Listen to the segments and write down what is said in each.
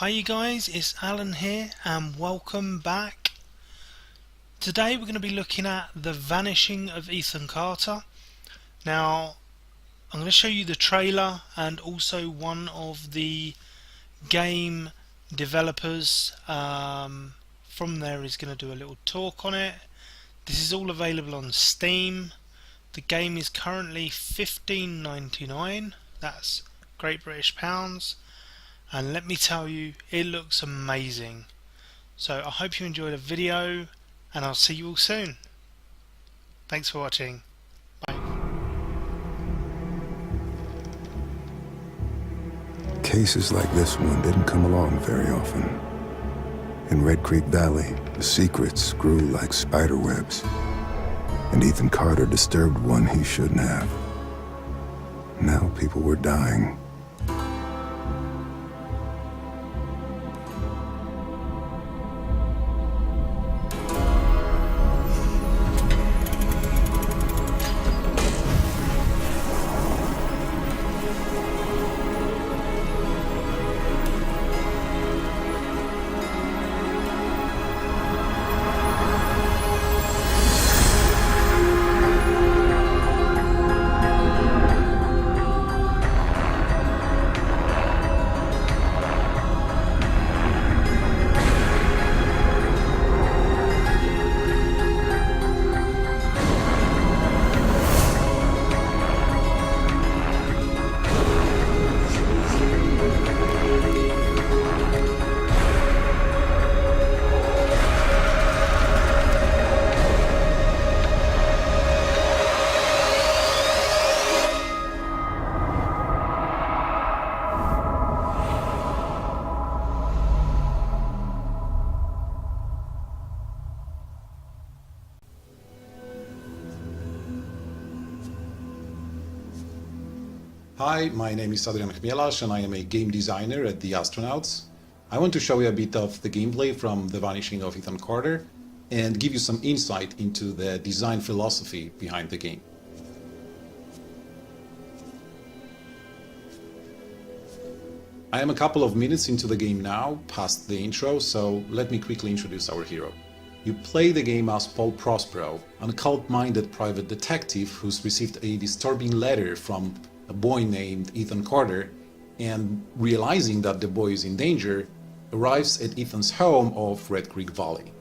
Hi you guys, it's Alan here and welcome back. Today we're going to be looking at The Vanishing of Ethan Carter. Now I'm going to show you the trailer and also one of the game developers from there is going to do a little talk on it. This is all available on Steam. The game is currently $15.99, that's Great British pounds. And let me tell you, it looks amazing. So I hope you enjoyed the video and I'll see you all soon. Thanks for watching. Bye. Cases like this one didn't come along very often. In Red Creek Valley, the secrets grew like spider webs, and Ethan Carter disturbed one he shouldn't have. Now people were dying. Hi, my name is Adrian Chmielarz and I am a game designer at The Astronauts. I want to show you a bit of the gameplay from The Vanishing of Ethan Carter and give you some insight into the design philosophy behind the game. I am a couple of minutes into the game now, past the intro, so let me quickly introduce our hero. You play the game as Paul Prospero, an occult-minded private detective who's received a disturbing letter from a boy named Ethan Carter, and realizing that the boy is in danger, arrives at Ethan's home of Red Creek Valley.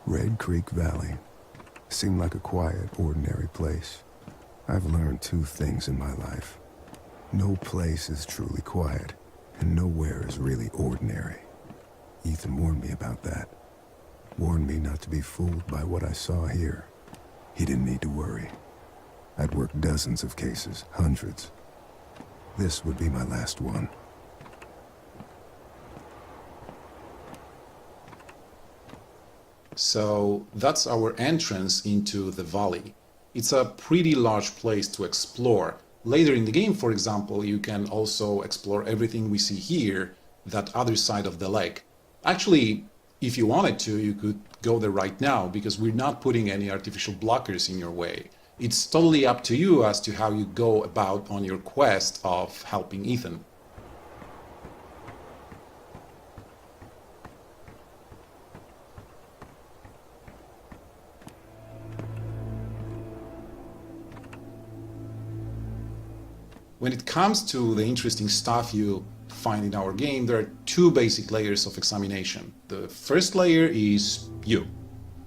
Red Creek Valley seemed like a quiet, ordinary place. I've learned two things in my life. No place is truly quiet, and nowhere is really ordinary. Ethan warned me about that. Warned me not to be fooled by what I saw here. He didn't need to worry. I'd worked dozens of cases, hundreds. This would be my last one. So that's our entrance into the valley. It's a pretty large place to explore. Later in the game, for example, you can also explore everything we see here, that other side of the lake. Actually, if you wanted to, you could go there right now, because we're not putting any artificial blockers in your way. It's totally up to you as to how you go about on your quest of helping Ethan. When it comes to the interesting stuff you find in our game, there are two basic layers of examination. The first layer is you.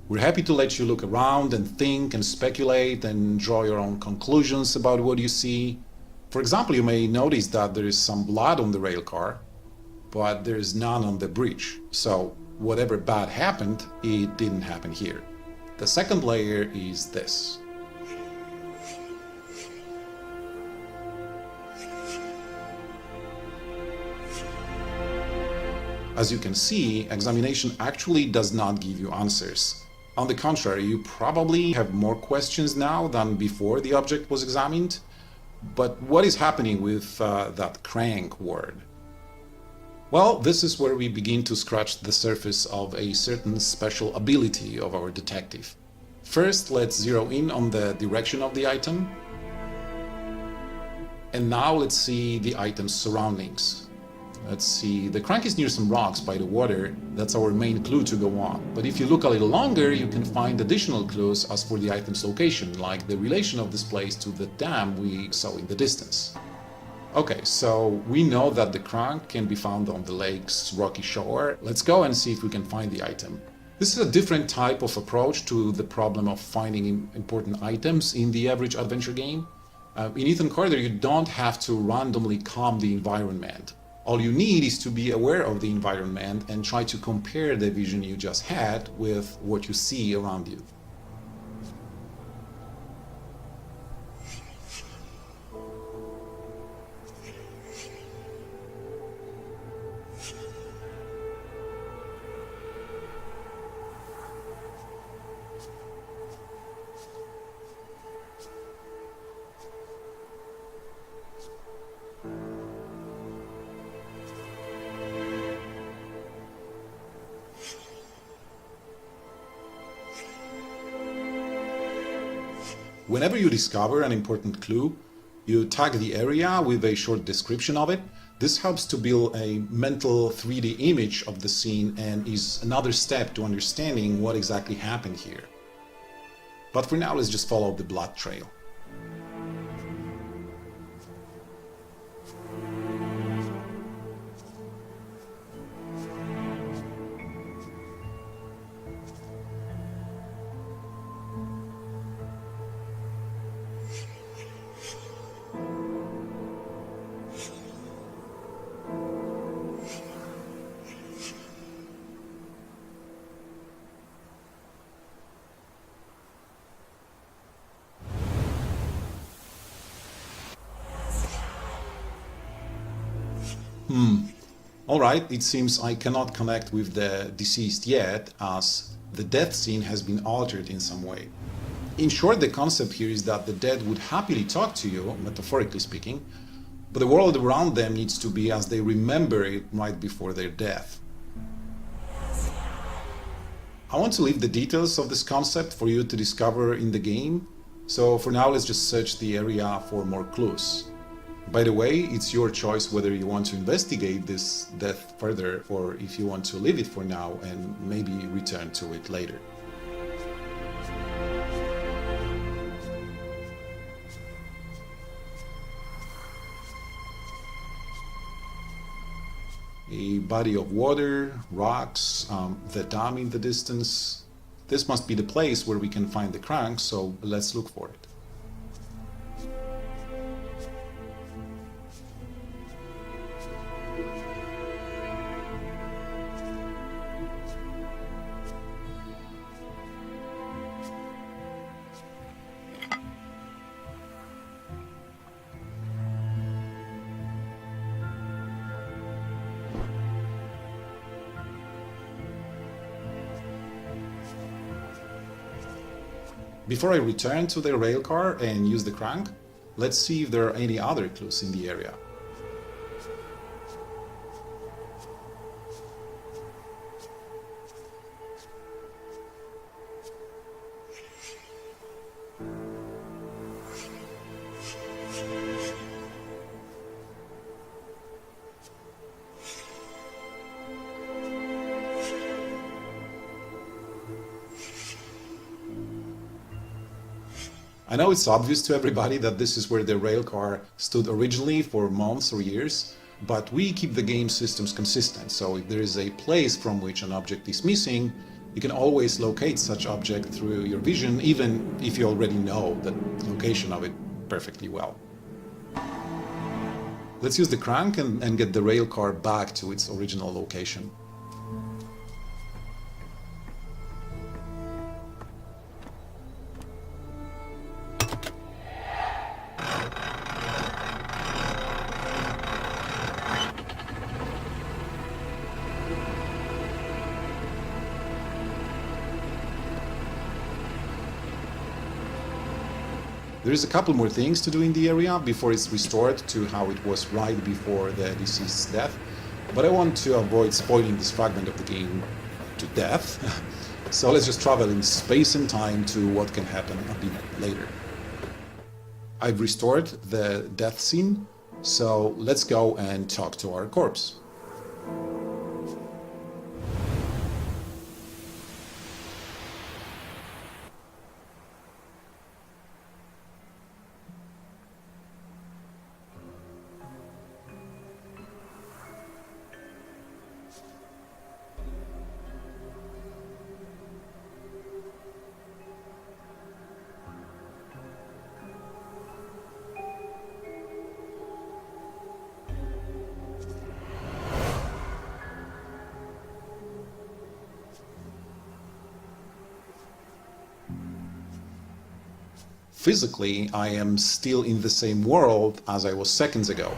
We're happy to let you look around and think and speculate and draw your own conclusions about what you see. For example, you may notice that there is some blood on the rail car, but there is none on the bridge. So whatever bad happened, it didn't happen here. The second layer is this. As you can see, examination actually does not give you answers. On the contrary, you probably have more questions now than before the object was examined. But what is happening with that crank word? Well, this is where we begin to scratch the surface of a certain special ability of our detective. First, let's zero in on the direction of the item. And now let's see the item's surroundings. Let's see, the crank is near some rocks by the water. That's our main clue to go on. But if you look a little longer, you can find additional clues as for the item's location, like the relation of this place to the dam we saw in the distance. Okay, so we know that the crank can be found on the lake's rocky shore. Let's go and see if we can find the item. This is a different type of approach to the problem of finding important items in the average adventure game. In Ethan Carter, you don't have to randomly comb the environment. All you need is to be aware of the environment and try to compare the vision you just had with what you see around you. Whenever you discover an important clue, you tag the area with a short description of it. This helps to build a mental 3D image of the scene and is another step to understanding what exactly happened here. But for now, let's just follow the blood trail. Alright, it seems I cannot connect with the deceased yet, as the death scene has been altered in some way. In short, the concept here is that the dead would happily talk to you, metaphorically speaking, but the world around them needs to be as they remember it right before their death. I want to leave the details of this concept for you to discover in the game, so for now let's just search the area for more clues. By the way, it's your choice whether you want to investigate this death further or if you want to leave it for now and maybe return to it later. A body of water, rocks, the dam in the distance. This must be the place where we can find the crank, so let's look for it. Before I return to the railcar and use the crank, let's see if there are any other clues in the area. I know it's obvious to everybody that this is where the railcar stood originally for months or years, but we keep the game systems consistent, so if there is a place from which an object is missing, you can always locate such object through your vision, even if you already know the location of it perfectly well. Let's use the crank and get the railcar back to its original location. There is a couple more things to do in the area before it's restored to how it was right before the deceased's death, but I want to avoid spoiling this fragment of the game to death, So let's just travel in space and time to what can happen a bit later. I've restored the death scene, so let's go and talk to our corpse. Physically, I am still in the same world as I was seconds ago,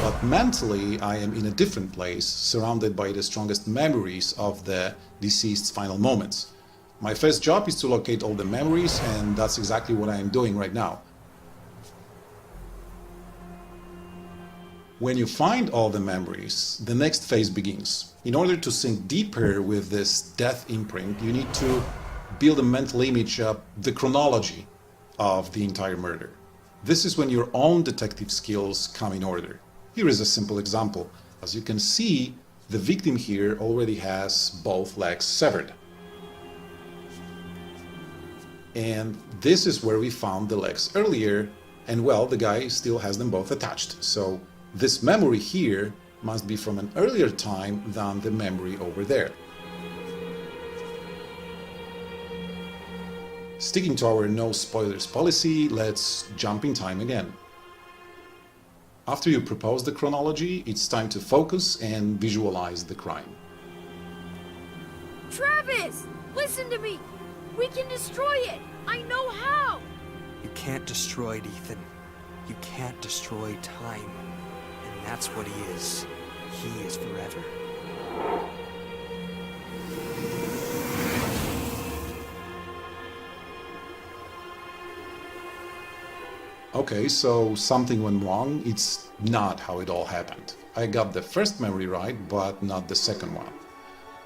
but mentally I am in a different place, surrounded by the strongest memories of the deceased's final moments. My first job is to locate all the memories, and that's exactly what I am doing right now. When you find all the memories, the next phase begins. In order to sink deeper with this death imprint, you need to build a mental image of the chronology of the entire murder. This is when your own detective skills come in order. Here is a simple example. As you can see, the victim here already has both legs severed. And this is where we found the legs earlier, and well, the guy still has them both attached. So this memory here must be from an earlier time than the memory over there. Sticking to our no spoilers policy, let's jump in time again. After you propose the chronology, it's time to focus and visualize the crime. Travis! Listen to me! We can destroy it! I know how! You can't destroy it, Ethan. You can't destroy time. And that's what he is. He is forever. Okay, so something went wrong. It's not how it all happened. I got the first memory right, but not the second one.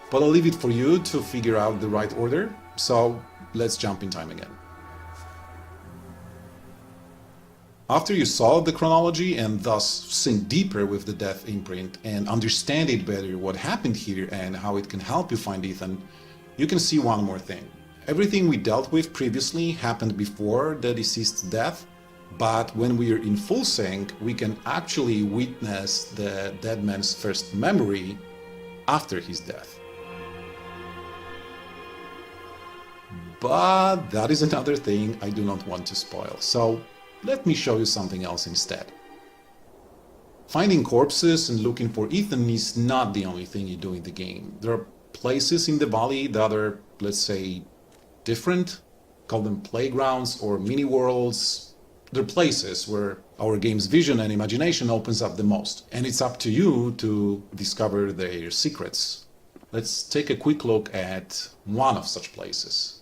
But I'll leave it for you to figure out the right order, so let's jump in time again. After you solve the chronology and thus sink deeper with the death imprint and understand it better what happened here and how it can help you find Ethan, you can see one more thing. Everything we dealt with previously happened before the deceased's death, but when we are in full sync, we can actually witness the dead man's first memory after his death. But that is another thing I do not want to spoil, so let me show you something else instead. Finding corpses and looking for Ethan is not the only thing you do in the game. There are places in the valley that are, let's say, different. Call them playgrounds or mini-worlds. They're places where our game's vision and imagination opens up the most, and it's up to you to discover their secrets. Let's take a quick look at one of such places.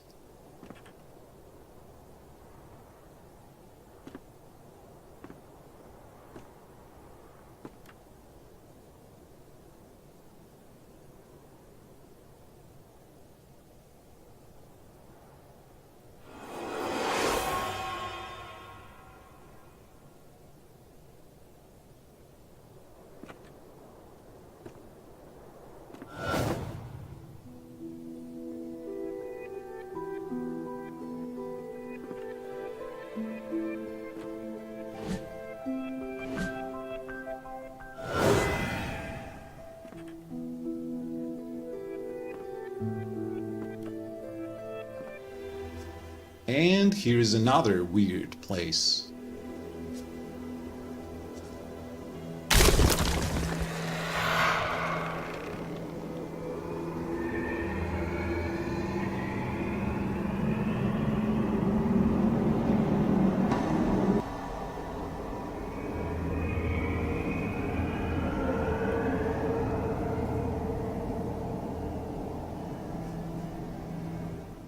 And here's another weird place.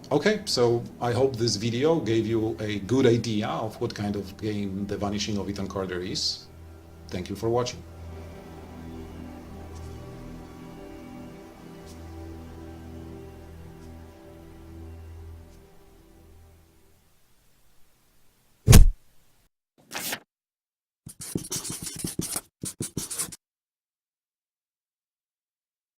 Okay, so I hope this video gave you a good idea of what kind of game The Vanishing of Ethan Carter is. Thank you for watching.